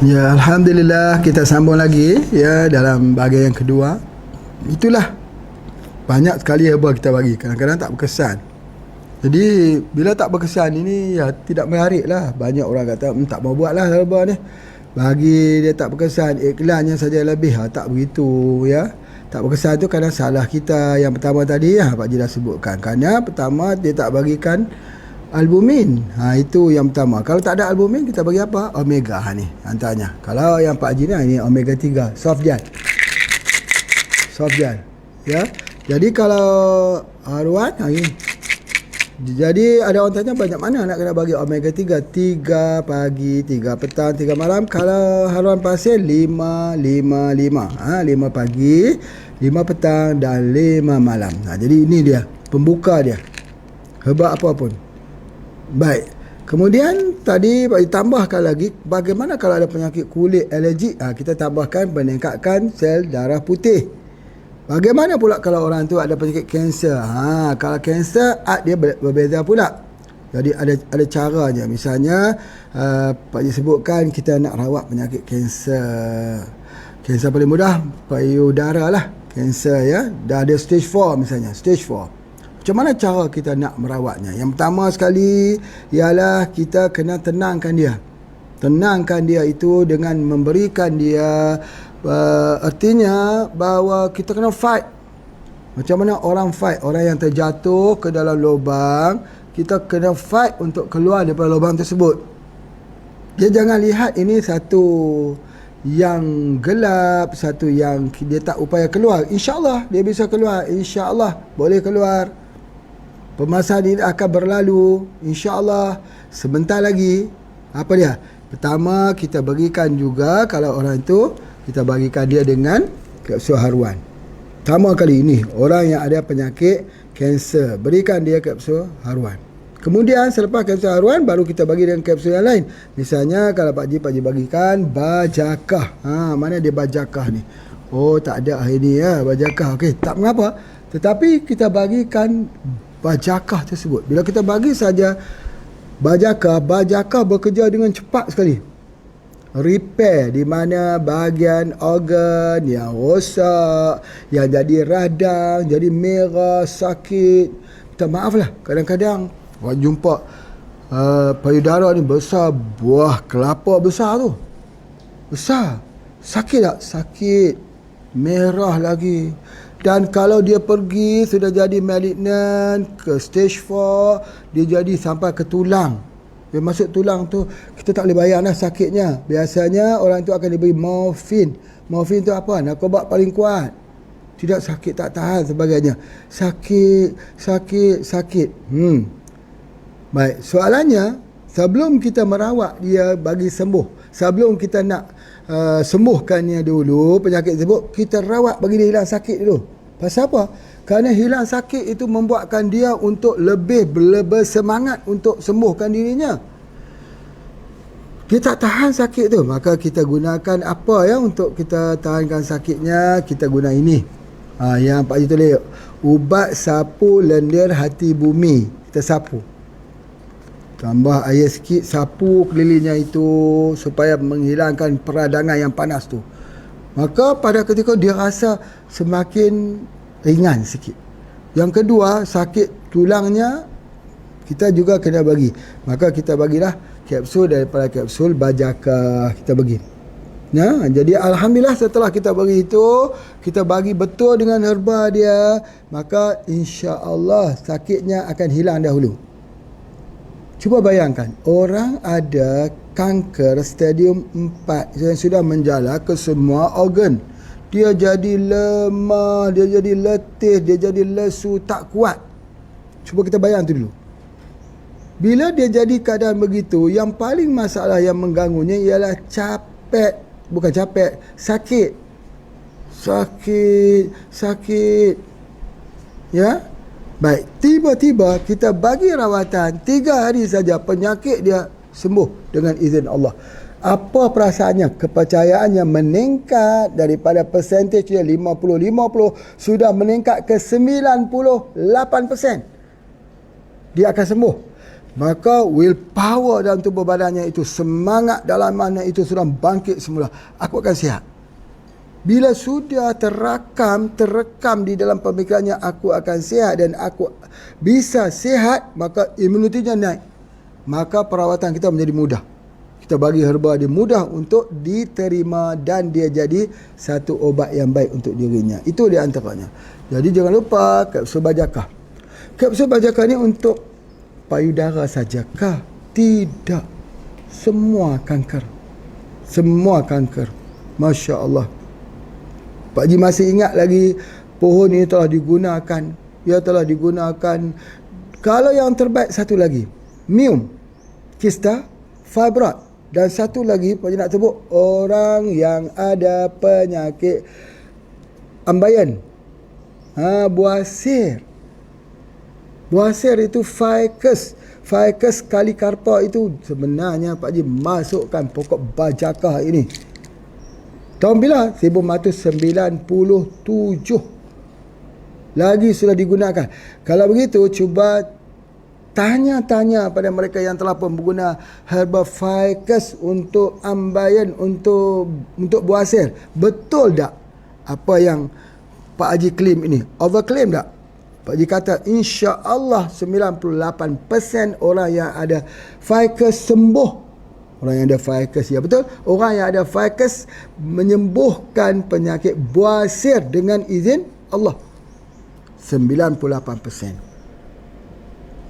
Ya, Alhamdulillah kita sambung lagi ya dalam bahagian yang kedua. Itulah banyak sekali herba kita bagi, kadang-kadang tak berkesan. Jadi bila tak berkesan ini ya tidak menarik lah. Banyak orang kata tak mau buat lah herba ni, bagi dia tak berkesan, iklannya saja lebih. Tak begitu ya. Tak berkesan tu kadang salah kita. Yang pertama tadi Pak Haji dah sebutkan, kerana pertama dia tak bagikan albumin. Itu yang pertama. Kalau tak ada albumin kita bagi apa? Omega ni antaranya. Kalau yang Pak Haji ni omega 3 soft gel. Soft gel. Ya. Jadi kalau haruan ini. Jadi ada orang tanya banyak mana nak kena bagi omega 3? 3 pagi, 3 petang, 3 malam. Kalau haruan pasir 5 5 5. 5 pagi, 5 petang dan 5 malam. Jadi ini dia pembuka dia. Herba apa pun. Baik. Kemudian tadi tambahkan lagi bagaimana kalau ada penyakit kulit alergik, kita tambahkan meningkatkan sel darah putih. Bagaimana pula kalau orang tu ada penyakit kanser? Kalau kanser dia berbeza pula. Jadi ada caranya. Misalnya Pak Haji sebutkan kita nak rawat penyakit kanser. Kanser paling mudah payudara lah. Kanser ya. Dah ada stage 4 misalnya, stage 4. Macam mana cara kita nak merawatnya? Yang pertama sekali ialah kita kena tenangkan dia. Tenangkan dia itu dengan memberikan dia artinya bahawa kita kena fight. Macam mana orang fight? Orang yang terjatuh ke dalam lubang, kita kena fight untuk keluar daripada lubang tersebut. Dia jangan lihat ini satu yang gelap, satu yang dia tak upaya keluar. InsyaAllah dia bisa keluar. InsyaAllah boleh keluar. Permasalahan ini akan berlalu, InsyaAllah sebentar lagi. Apa dia? Pertama, kita berikan juga, kalau orang itu kita bagikan dia dengan kapsul haruan. Pertama kali ini orang yang ada penyakit kanser, berikan dia kapsul haruan. Kemudian selepas kapsul haruan baru kita bagi dengan kapsul yang lain. Misalnya kalau Pak Haji bagikan bajakah. Mana dia bajakah ni? Oh, tak ada hari ni ya bajakah. Okey, tak mengapa. Tetapi kita bagikan bajakah tersebut. Bila kita bagi saja bajakah bekerja dengan cepat sekali. Repair di mana bahagian organ yang rosak, yang jadi radang, jadi merah, sakit. Minta maaf lah, kadang-kadang orang jumpa payudara ni besar, buah kelapa besar tu. Besar. Sakit tak? Sakit. Merah lagi. Dan kalau dia pergi sudah jadi malignant ke stage 4, dia jadi sampai ke tulang. Dia masuk tulang tu, kita tak boleh bayang dah sakitnya. Biasanya orang tu akan diberi morfin. Morfin tu apa? Narkoba paling kuat. Tidak sakit, tak tahan sebagainya. Sakit. Baik, soalannya sebelum kita merawat dia bagi sembuh, sebelum kita nak sembuhkannya dulu penyakit tersebut, kita rawat bagi dia hilang sakit dulu. Pasal apa? Kerana hilang sakit itu membuatkan dia untuk lebih bersemangat untuk sembuhkan dirinya. Kita tak tahan sakit tu, maka kita gunakan apa ya untuk kita tahankan sakitnya? Kita guna ini. Yang Pak Haji tulis, ubat sapu lendir hati bumi. Kita sapu. Tambah air sikit, sapu kelilingnya itu supaya menghilangkan peradangan yang panas tu. Maka pada ketika dia rasa semakin ringan sikit. Yang kedua, sakit tulangnya kita juga kena bagi. Maka kita bagilah kapsul daripada kapsul bajakah kita bagi. Jadi alhamdulillah setelah kita bagi itu, kita bagi betul dengan herba dia, maka insya-Allah sakitnya akan hilang dahulu. Cuba bayangkan, orang ada kanker stadium 4 yang sudah menjala ke semua organ. Dia jadi lemah, dia jadi letih, dia jadi lesu, tak kuat. Cuba kita bayang tu dulu. Bila dia jadi keadaan begitu, yang paling masalah yang mengganggunya ialah capek. Bukan capek, sakit. Sakit. Ya? Baik, tiba-tiba kita bagi rawatan 3 hari saja, penyakit dia sembuh dengan izin Allah. Apa perasaannya? Kepercayaannya meningkat daripada persentage dia 50-50 sudah meningkat ke 98%. Dia akan sembuh. Maka willpower dalam tubuh badannya itu, semangat dalam mana itu sudah bangkit semula. Aku akan sihat. Bila sudah terekam di dalam pemikirannya, aku akan sihat dan aku bisa sihat, maka imunitinya naik. Maka perawatan kita menjadi mudah. Kita bagi herba dia mudah untuk diterima dan dia jadi satu obat yang baik untuk dirinya. Itu di antaranya. Jadi jangan lupa kapsul bajakah. Kapsul bajakah ni untuk payudara sajakah? Tidak. Semua kanker. Semua kanker. Masya Allah. Pak Haji masih ingat lagi pohon ini telah digunakan. Ia telah digunakan. Kalau yang terbaik satu lagi. Mium. Kista. Fibroid. Dan satu lagi, Pak Haji nak sebut, orang yang ada penyakit ambayan. Buasir. Buasir itu ficus. Ficus kalikarpa itu sebenarnya Pak Haji masukkan pokok bajakah ini. Tahun bila? 1997. Lagi sudah digunakan. Kalau begitu, cuba tanya-tanya pada mereka yang telah pun berguna herba ficus untuk ambayan, untuk buasir. Betul tak apa yang Pak Haji claim ini? Overclaim tak? Pak Haji kata insya-Allah 98% orang yang ada ficus sembuh. Orang yang ada ficus, ya betul. Orang yang ada ficus menyembuhkan penyakit buasir dengan izin Allah. 98%.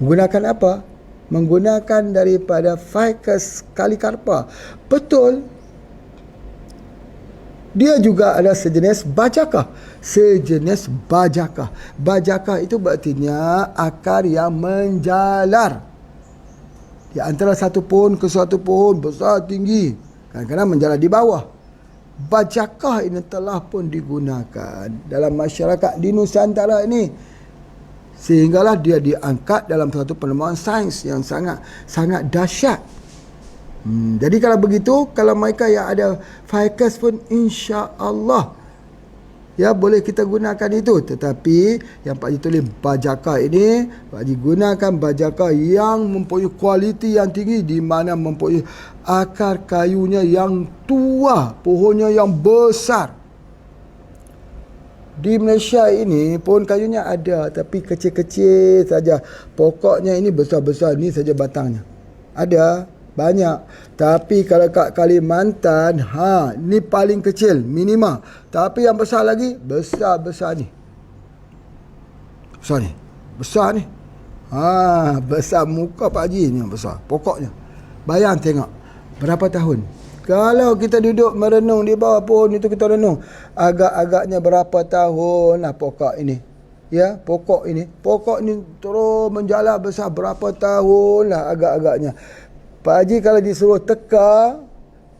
Menggunakan apa? Menggunakan daripada ficus kalikarpa. Betul. Dia juga ada sejenis bajakah. Sejenis bajakah. Bajakah itu berartinya akar yang menjalar. Di antara satu pohon ke satu pohon, besar tinggi. Kadang-kadang menjalar di bawah. Bajakah ini telah pun digunakan dalam masyarakat di Nusantara ini. Sehinggalah dia diangkat dalam satu penemuan sains yang sangat dahsyat. Jadi kalau begitu, kalau mereka yang ada ficus pun insya-Allah ya boleh kita gunakan itu. Tetapi yang Pak Haji tulis bajakah ini, Pak Haji gunakan bajakah yang mempunyai kualiti yang tinggi, di mana mempunyai akar kayunya yang tua, pohonnya yang besar. Di Malaysia ini pohon kayunya ada, tapi kecil-kecil saja. Pokoknya ini besar-besar, ni saja batangnya. Ada banyak. Tapi kalau kat Kalimantan, ni paling kecil, minima. Tapi yang besar lagi, besar-besar ni. Besar ni. Besar ni. Besar muka Pak Haji ni yang besar. Pokoknya. Bayang tengok. Berapa tahun? Kalau kita duduk merenung di bawah pohon itu, kita renung. Agak-agaknya berapa tahun lah pokok ini. Ya, pokok ini. Pokok ini terus menjalar besar berapa tahun lah agak-agaknya. Pak Haji kalau disuruh teka,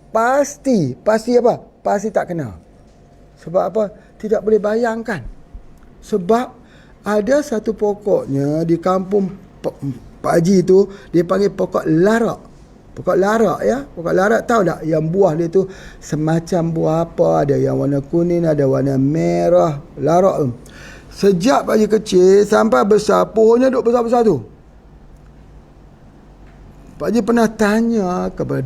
pasti apa? Pasti tak kena. Sebab apa? Tidak boleh bayangkan. Sebab ada satu pokoknya di kampung Pak Haji itu, dia panggil pokok larak. Pokok larak ya. Pokok larak tahu tak? Yang buah dia tu semacam buah apa. Ada yang warna kuning, ada warna merah. Larak tu. Sejak Pak Haji kecil sampai besar, pohonnya duduk besar-besar tu. Pak Haji pernah tanya kepada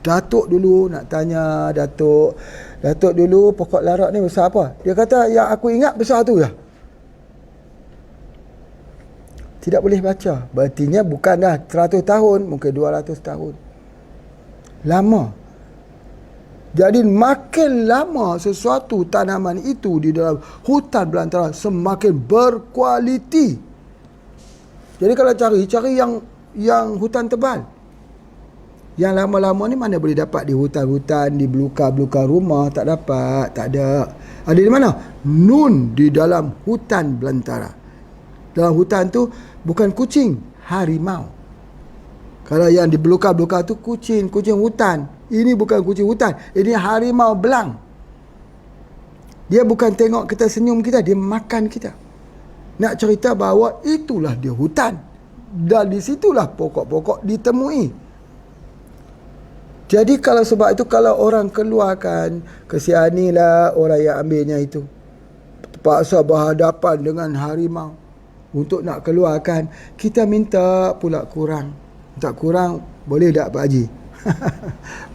Datuk dulu. Nak tanya Datuk. Datuk dulu, pokok larak ni besar apa? Dia kata, yang aku ingat besar tu lah. Tidak boleh baca. Berartinya bukan dah 100 tahun, mungkin 200 tahun. Lama. Jadi makin lama sesuatu tanaman itu di dalam hutan belantara semakin berkualiti. Jadi kalau cari yang hutan tebal. Yang lama-lama ni mana boleh dapat di hutan-hutan, di belukar-belukar rumah, tak dapat, tak ada. Ada di mana? Nun di dalam hutan belantara. Dalam hutan tu bukan kucing, harimau. Kalau yang di belukar-belukar tu kucing hutan. Ini bukan kucing hutan, ini harimau belang. Dia bukan tengok kita senyum kita, dia makan kita. Nak cerita bahawa itulah dia hutan. Dan di situlah pokok-pokok ditemui. Jadi kalau sebab itu, kalau orang keluarkan, kesianilah orang yang ambilnya itu. Terpaksa berhadapan dengan harimau untuk nak keluarkan. Kita minta pula kurang. Tak kurang, boleh tak Pak Haji?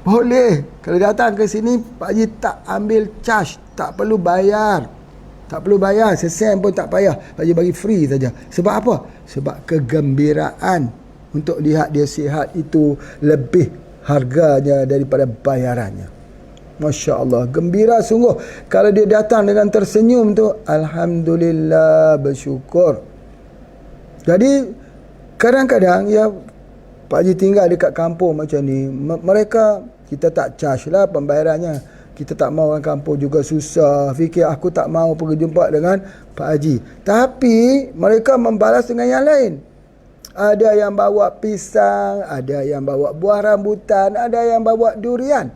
Boleh. Kalau datang ke sini, Pak Haji tak ambil charge, tak perlu bayar. Tak perlu bayar, sesen pun tak payah. Pak Haji bagi free saja. Sebab apa? Sebab kegembiraan untuk lihat dia sihat itu lebih harganya daripada bayarannya. Masya Allah, gembira sungguh. Kalau dia datang dengan tersenyum tu, alhamdulillah, bersyukur. Jadi kadang-kadang ya Pak Haji tinggal dekat kampung macam ni, mereka, kita tak charge lah pembayarannya. Kita tak mahu orang kampung juga susah, fikir aku tak mahu pergi jumpa dengan Pak Haji. Tapi mereka membalas dengan yang lain. Ada yang bawa pisang, ada yang bawa buah rambutan, ada yang bawa durian.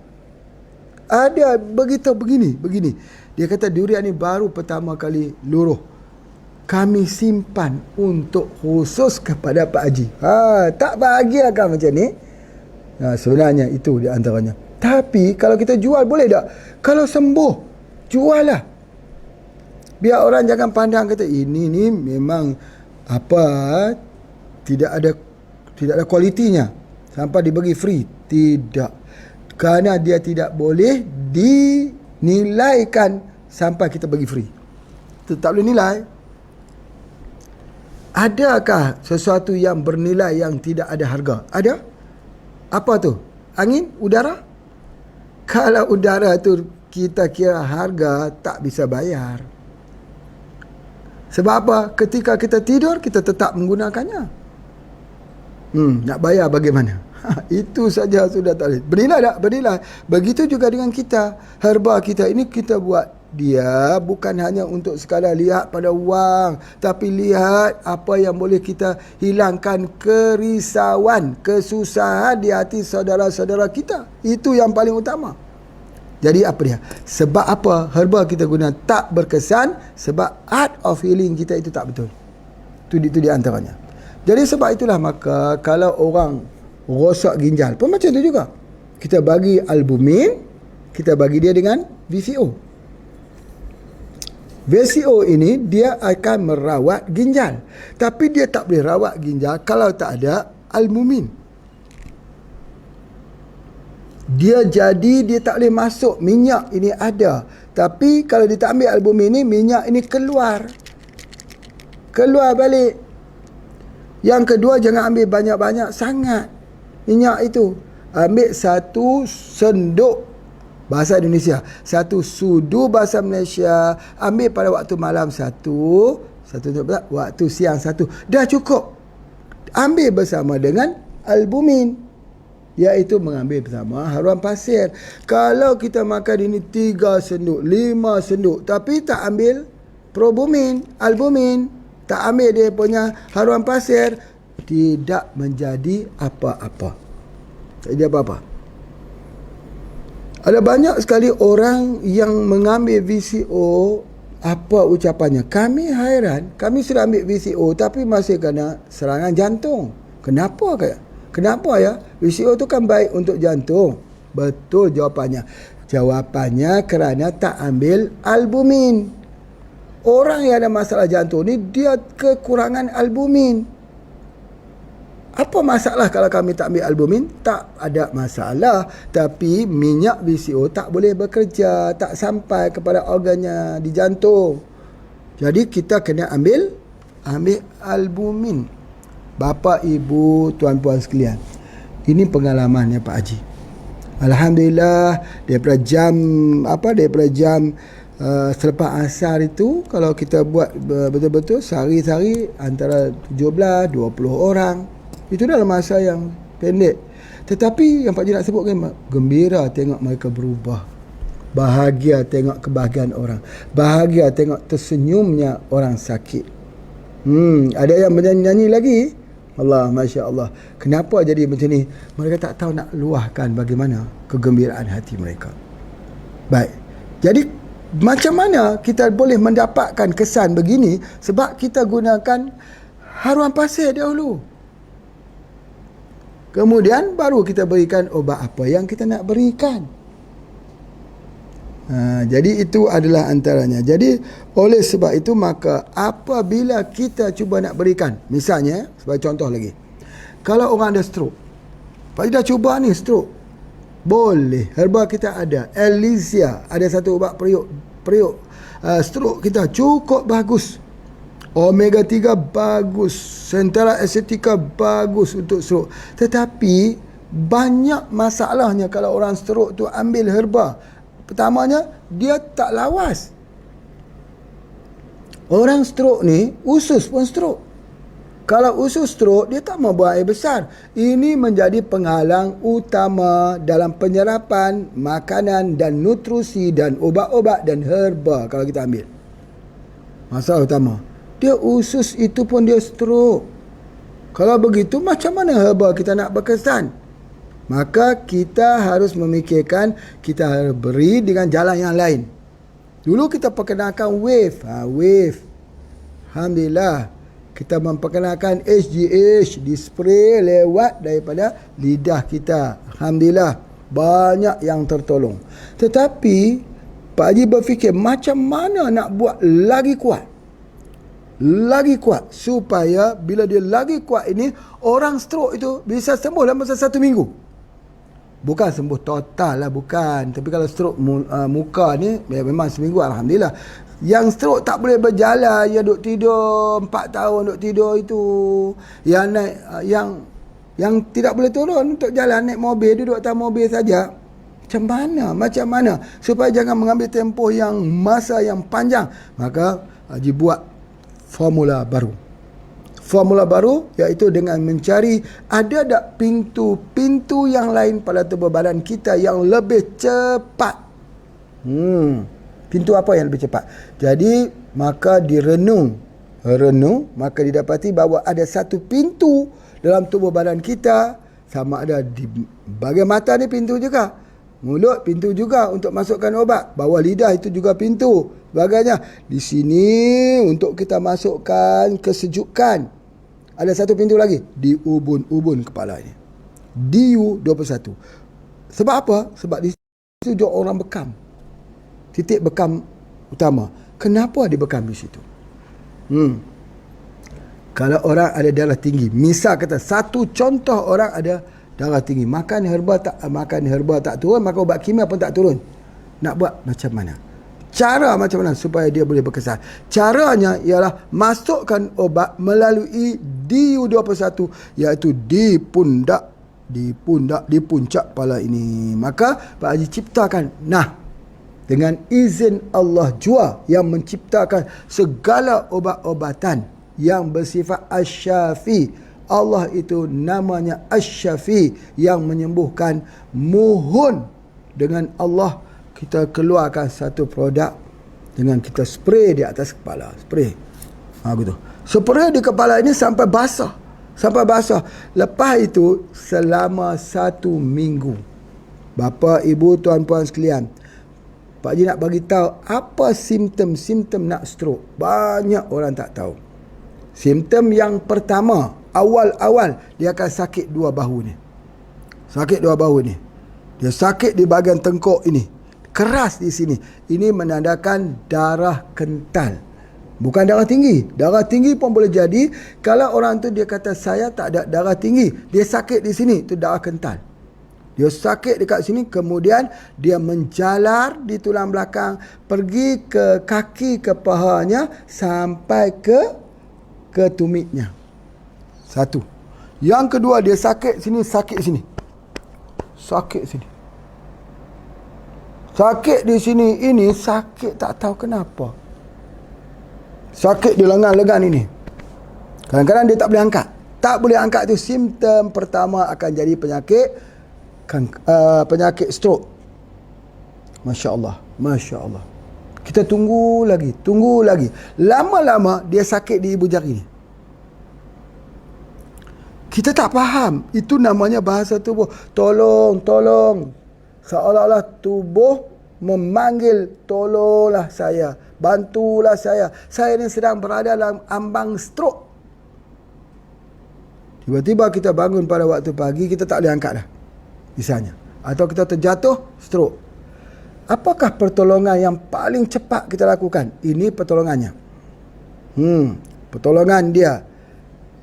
Ada begitu begini. Dia kata durian ni baru pertama kali luruh. Kami simpan untuk khusus kepada Pak Haji. Tak bahagiakah macam ni? Sebenarnya itu di antaranya. Tapi kalau kita jual boleh tak? Kalau sembuh, jual lah. Biar orang jangan pandang kata ini ni memang tidak ada kualitinya sampai dibagi free. Tidak. Kerana dia tidak boleh dinilaikan sampai kita bagi free. Itu tak boleh nilai. Adakah sesuatu yang bernilai yang tidak ada harga? Ada? Apa tu? Angin? Udara? Kalau udara tu kita kira harga, tak bisa bayar. Sebab apa? Ketika kita tidur, kita tetap menggunakannya. Nak bayar bagaimana? Itu saja sudah tak boleh. Bernilai tak? Bernilai. Begitu juga dengan kita. Herba kita ini kita buat dia bukan hanya untuk sekadar lihat pada wang, tapi lihat apa yang boleh kita hilangkan kerisauan, kesusahan di hati saudara-saudara kita. Itu yang paling utama. Jadi apa dia? Sebab apa herba kita guna tak berkesan? Sebab art of healing kita itu tak betul. Itu di antaranya. Jadi sebab itulah maka kalau orang rosak ginjal pun macam tu juga. Kita bagi albumin, kita bagi dia dengan VCO. VCO ini dia akan merawat ginjal. Tapi dia tak boleh rawat ginjal kalau tak ada albumin. Dia tak boleh masuk. Minyak ini ada. Tapi kalau dia tak ambil albumin ini, minyak ini keluar balik. Yang kedua, jangan ambil banyak-banyak sangat minyak itu. Ambil 1 sendok bahasa Indonesia, 1 sudu bahasa Malaysia. Ambil pada waktu malam 1 waktu siang 1. Dah cukup. Ambil bersama dengan albumin, iaitu mengambil bersama haruan pasir. Kalau kita makan ini 3 senduk, 5 senduk, tapi tak ambil probumin, albumin, tak ambil dia punya haruan pasir, tidak menjadi apa-apa. Tak jadi apa-apa. Ada banyak sekali orang yang mengambil VCO, apa ucapannya? Kami hairan, kami sudah ambil VCO tapi masih kena serangan jantung. Kenapa ya? VCO tu kan baik untuk jantung. Betul jawapannya. Jawapannya kerana tak ambil albumin. Orang yang ada masalah jantung ni dia kekurangan albumin. Apa masalah kalau kami tak ambil albumin? Tak ada masalah. Tapi minyak VCO tak boleh bekerja, tak sampai kepada organnya di jantung. Jadi kita kena ambil albumin. Bapa, ibu, tuan-puan sekalian, ini pengalamannya Pak Haji. Alhamdulillah, daripada jam selepas asar itu, kalau kita buat betul-betul sehari-hari antara 17-20 orang. Itu dalam masa yang pendek. Tetapi yang Pak Haji nak sebutkan, gembira tengok mereka berubah. Bahagia tengok kebahagiaan orang. Bahagia tengok tersenyumnya orang sakit. Ada yang menyanyi lagi. Allah, Masya Allah. Kenapa jadi macam ni? Mereka tak tahu nak luahkan bagaimana kegembiraan hati mereka. Baik. Jadi macam mana kita boleh mendapatkan kesan begini? Sebab kita gunakan haruan pasir dahulu. Kemudian baru kita berikan obat apa yang kita nak berikan. Jadi itu adalah antaranya. Jadi oleh sebab itu maka apabila kita cuba nak berikan, misalnya sebagai contoh lagi, Kalau orang ada stroke, Pak Haji dah cuba ni stroke, boleh. Herba kita ada Elysia, ada satu ubat periuk stroke kita cukup bagus. Omega 3 bagus, Centella Acetica bagus untuk stroke. Tetapi banyak masalahnya kalau orang stroke tu ambil herba. Pertamanya, dia tak lawas. Orang stroke ni, usus pun stroke. Kalau usus stroke, dia tak mau buang air besar. Ini menjadi penghalang utama dalam penyerapan makanan dan nutrisi dan ubat-ubat dan herba kalau kita ambil. Masalah utama. Dia usus itu pun dia stroke. Kalau begitu, macam mana herba kita nak berkesan? Maka kita harus memikirkan, kita harus beri dengan jalan yang lain. Dulu kita perkenalkan wave. Wave. Alhamdulillah. Kita memperkenalkan HGH di spray lewat daripada lidah kita. Alhamdulillah. Banyak yang tertolong. Tetapi Pak Haji berfikir macam mana nak buat lagi kuat. Lagi kuat. Supaya bila dia lagi kuat ini, orang stroke itu bisa sembuh dalam masa 1 minggu. Bukan sembuh total lah, bukan. Tapi kalau stroke muka ni, ya memang seminggu, Alhamdulillah. Yang stroke tak boleh berjalan, ya duk tidur 4 tahun duk tidur itu. Yang naik, yang tidak boleh turun untuk jalan, naik mobil, duduk atas mobil saja. Macam mana supaya jangan mengambil tempoh yang masa yang panjang. Maka Haji buat formula baru, iaitu dengan mencari ada tak pintu-pintu yang lain pada tubuh badan kita yang lebih cepat. Pintu apa yang lebih cepat? Jadi maka direnung, maka didapati bahawa ada satu pintu dalam tubuh badan kita, sama ada di bahagian mata ni pintu juga, mulut pintu juga untuk masukkan obat, bawah lidah itu juga pintu, sebagainya. Di sini untuk kita masukkan kesejukan. Ada satu pintu lagi di ubun-ubun kepala ini. DU21. Sebab apa? Sebab di situ juga orang bekam. Titik bekam utama. Kenapa dia bekam di situ? Kalau orang ada darah tinggi, misal kata satu contoh orang ada darah tinggi, makan herba tak turun, maka ubat kimia pun tak turun. Nak buat macam mana? Cara macam mana supaya dia boleh berkesan? Caranya ialah masukkan obat melalui DU21, iaitu di pundak, di puncak kepala ini. Maka Pak Haji ciptakan, dengan izin Allah jua yang menciptakan segala obat-obatan yang bersifat asy-syafi. Allah itu namanya asy-syafi, yang menyembuhkan. Mohon dengan Allah kita keluarkan satu produk dengan kita spray di atas kepala. Spray. Gitu. Spray di kepala ini sampai basah. Lepas itu selama 1 minggu. Bapa, ibu, tuan-puan sekalian, Pak Haji nak bagi tahu apa simptom-simptom nak stroke. Banyak orang tak tahu. Simptom yang pertama, awal-awal dia akan sakit dua bahu ni. Dia sakit di bahagian tengkuk ini. Keras di sini. Ini menandakan darah kental. Bukan darah tinggi. Darah tinggi pun boleh jadi kalau orang tu dia kata saya tak ada darah tinggi, dia sakit di sini, itu darah kental. Dia sakit dekat sini, kemudian dia menjalar di tulang belakang, pergi ke kaki, ke pahanya, sampai ke tumitnya. Satu. Yang kedua, dia sakit sini. Sakit di sini, ini sakit tak tahu kenapa. Sakit di lengan-lengan ini. Kadang-kadang dia tak boleh angkat. Tak boleh angkat itu simptom pertama akan jadi penyakit stroke. Masya Allah. Kita tunggu lagi. Lama-lama dia sakit di ibu jari ni. Kita tak faham. Itu namanya bahasa tubuh. Tolong. Seolah-olah tubuh memanggil, tolonglah saya, bantulah saya. Saya ni sedang berada dalam ambang stroke. Tiba-tiba kita bangun pada waktu pagi, kita tak boleh angkat dah, misalnya. Atau kita terjatuh, stroke. Apakah pertolongan yang paling cepat kita lakukan? Ini pertolongannya. Pertolongan dia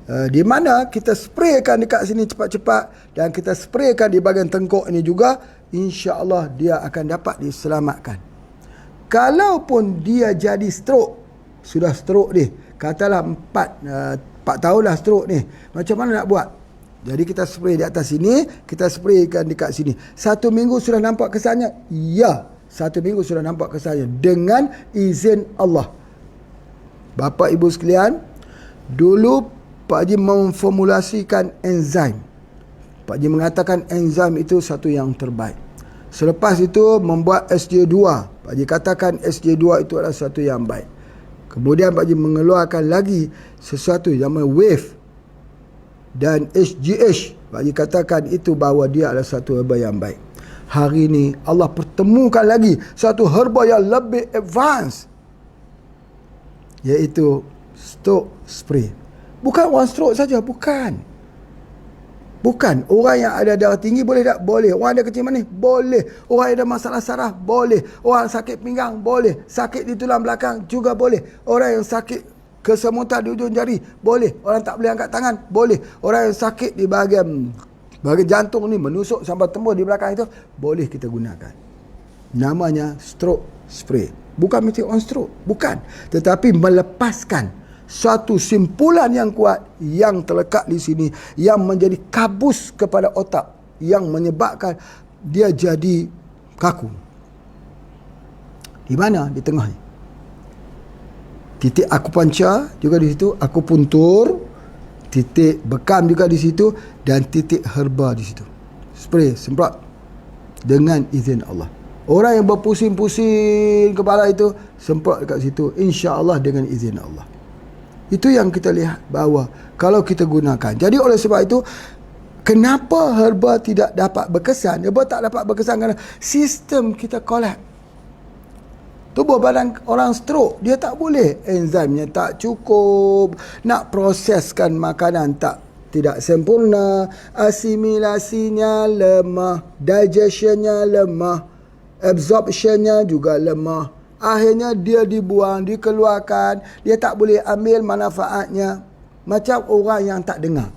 Di mana kita spraykan dekat sini cepat-cepat dan kita spraykan di bahagian tengkuk ini juga, insya-Allah dia akan dapat diselamatkan. Kalaupun dia jadi stroke, sudah stroke ni, katalah 4 tahun dah stroke ni, macam mana nak buat? Jadi kita spray di atas sini, kita spraykan dekat sini. 1 minggu sudah nampak kesannya? Ya, 1 minggu sudah nampak kesannya dengan izin Allah. Bapa ibu sekalian, dulu Pak Haji memformulasikan enzim. Pak Haji mengatakan enzim itu satu yang terbaik. Selepas itu membuat SJ2. Pak Haji katakan SJ2 itu adalah satu yang baik. Kemudian Pak Haji mengeluarkan lagi sesuatu yang namanya wave dan HGH. Pak Haji katakan itu bahawa dia adalah satu herba yang baik. Hari ini Allah pertemukan lagi satu herba yang lebih advance, iaitu stroke spray. Bukan orang stroke saja, bukan. Orang yang ada darah tinggi boleh tak? Boleh. Orang ada kecil manis? Boleh. Orang yang ada masalah saraf? Boleh. Orang sakit pinggang? Boleh. Sakit di tulang belakang juga boleh. Orang yang sakit kesemutan di ujung jari? Boleh. Orang tak boleh angkat tangan? Boleh. Orang yang sakit di bahagian jantung ni menusuk sampai tembus di belakang itu? Boleh kita gunakan. Namanya stroke spray. Bukan mesti on stroke, bukan. Tetapi melepaskan suatu simpulan yang kuat yang terlekat di sini, yang menjadi kabus kepada otak, yang menyebabkan dia jadi kaku. Di mana? Di tengah ni. Titik akupuntur juga di situ, akupuntur, titik bekam juga di situ, dan titik herba di situ. Spray, semprot dengan izin Allah. Orang yang berpusing-pusing kepala itu, semprot dekat situ, insya-Allah dengan izin Allah. Itu yang kita lihat bahawa kalau kita gunakan. Jadi oleh sebab itu, kenapa herba tidak dapat berkesan? Herba tak dapat berkesan kerana sistem kita kolap. Tubuh badan orang stroke, dia tak boleh. Enzimnya tak cukup. Nak proseskan makanan tidak sempurna. Asimilasinya lemah. Digestionnya lemah. Absorptionnya juga lemah. Akhirnya dia dibuang, dikeluarkan. Dia tak boleh ambil manfaatnya. Macam orang yang tak dengar.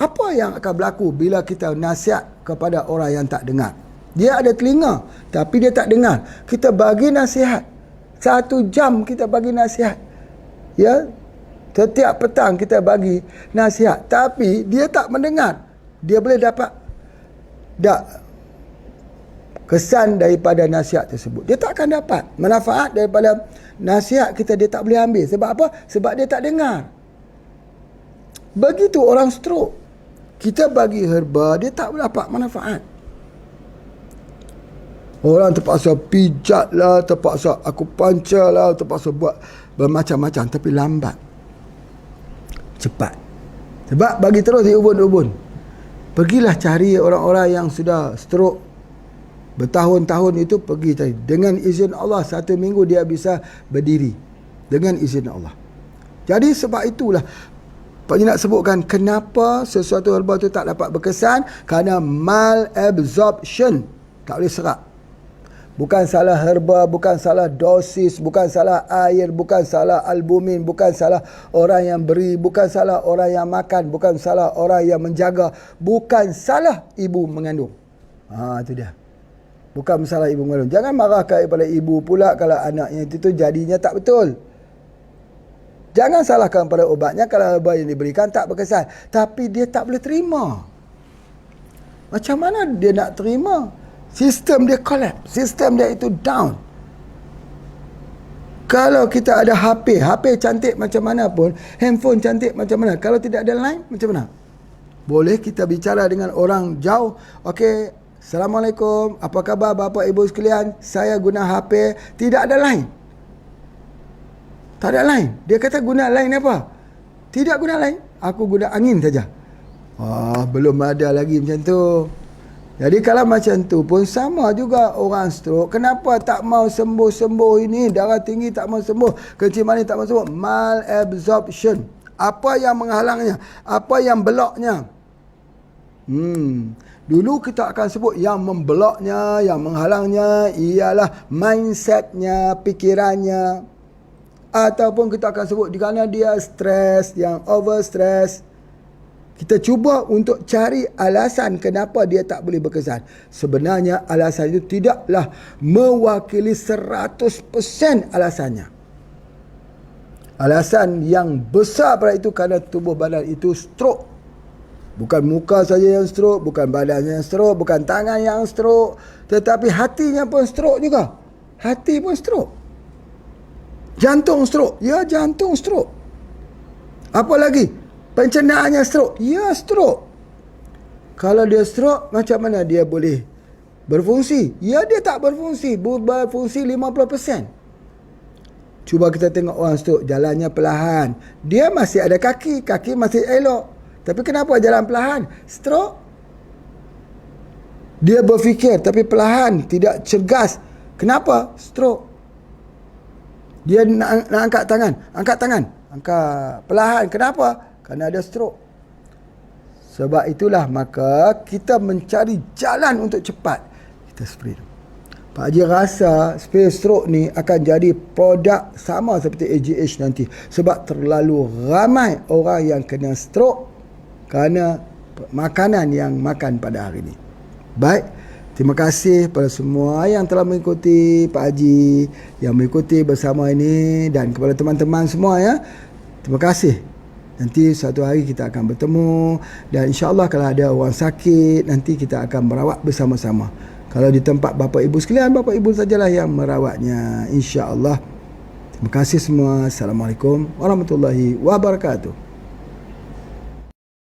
Apa yang akan berlaku bila kita nasihat kepada orang yang tak dengar? Dia ada telinga, tapi dia tak dengar. Kita bagi nasihat. 1 jam kita bagi nasihat. Ya, setiap petang kita bagi nasihat. Tapi dia tak mendengar. Dia boleh dapat kesan daripada nasihat tersebut. Dia tak akan dapat manfaat daripada nasihat kita, dia tak boleh ambil. Sebab apa? Sebab dia tak dengar. Begitu orang stroke. Kita bagi herba, dia tak dapat manfaat. Orang terpaksa pijat lah, terpaksa akupuntur lah, terpaksa buat bermacam-macam, tapi lambat. Cepat. Sebab bagi terus di ubun-ubun. Pergilah cari orang-orang yang sudah stroke bertahun-tahun itu, pergi tadi. Dengan izin Allah, 1 minggu dia bisa berdiri. Dengan izin Allah. Jadi sebab itulah Pak Haji nak sebutkan kenapa sesuatu herba itu tak dapat berkesan. Kerana malabsorption. Tak boleh serap. Bukan salah herba, bukan salah dosis, bukan salah air, bukan salah albumin, bukan salah orang yang beri, bukan salah orang yang makan, bukan salah orang yang menjaga, bukan salah ibu mengandung. Itu dia. Bukan masalah ibu mengandung. Jangan marah kepada ibu pula kalau anaknya itu jadinya tak betul. Jangan salahkan pada obatnya kalau obat yang diberikan tak berkesan. Tapi dia tak boleh terima. Macam mana dia nak terima? Sistem dia collapse. Sistem dia itu down. Kalau kita ada HP cantik macam mana pun, handphone cantik macam mana, kalau tidak ada line, macam mana? Boleh kita bicara dengan orang jauh. Okey, Assalamualaikum, apa khabar bapa ibu sekalian? Saya guna HP, tidak ada line. Tak ada line. Dia kata guna line apa? Tidak guna line. Aku guna angin saja. Belum ada lagi macam tu. Jadi kalau macam tu pun sama juga orang stroke. Kenapa tak mau sembuh-sembuh ini? Darah tinggi tak mau sembuh. Kencing manis tak mau sembuh. Malabsorption. Apa yang menghalangnya? Apa yang beloknya? Dulu kita akan sebut yang membloknya, yang menghalangnya ialah mindsetnya, pikirannya. Ataupun kita akan sebut kerana dia stres, yang over stress. Kita cuba untuk cari alasan kenapa dia tak boleh berkesan. Sebenarnya alasan itu tidaklah mewakili 100% alasannya. Alasan yang besar pada itu kerana tubuh badan itu stroke. Bukan muka saja yang stroke, bukan badan yang stroke, bukan tangan yang stroke, tetapi hatinya pun stroke juga. Hati pun stroke. Jantung stroke. Ya, jantung stroke. Apa lagi? Pencernaannya stroke. Ya, stroke. Kalau dia stroke, macam mana dia boleh berfungsi? Ya, dia tak berfungsi. Berfungsi 50%. Cuba kita tengok orang stroke, jalannya perlahan. Dia masih ada kaki. Kaki masih elok. Tapi kenapa jalan perlahan? Stroke. Dia berfikir tapi perlahan, tidak cergas. Kenapa? Stroke. Dia nak angkat tangan. Angkat tangan. Angkat perlahan. Kenapa? Kerana ada stroke. Sebab itulah maka kita mencari jalan untuk cepat. Kita spray. Pak Haji rasa spray stroke ni akan jadi produk sama seperti AGH nanti. Sebab terlalu ramai orang yang kena stroke kerana makanan yang makan pada hari ini. Baik, terima kasih kepada semua yang telah mengikuti Pak Haji, yang mengikuti bersama ini, dan kepada teman-teman semua ya. Terima kasih. Nanti suatu hari kita akan bertemu, dan insya-Allah kalau ada orang sakit nanti kita akan merawat bersama-sama. Kalau di tempat bapa ibu sekalian, bapa ibu sajalah yang merawatnya, insya-Allah. Terima kasih semua. Assalamualaikum warahmatullahi wabarakatuh.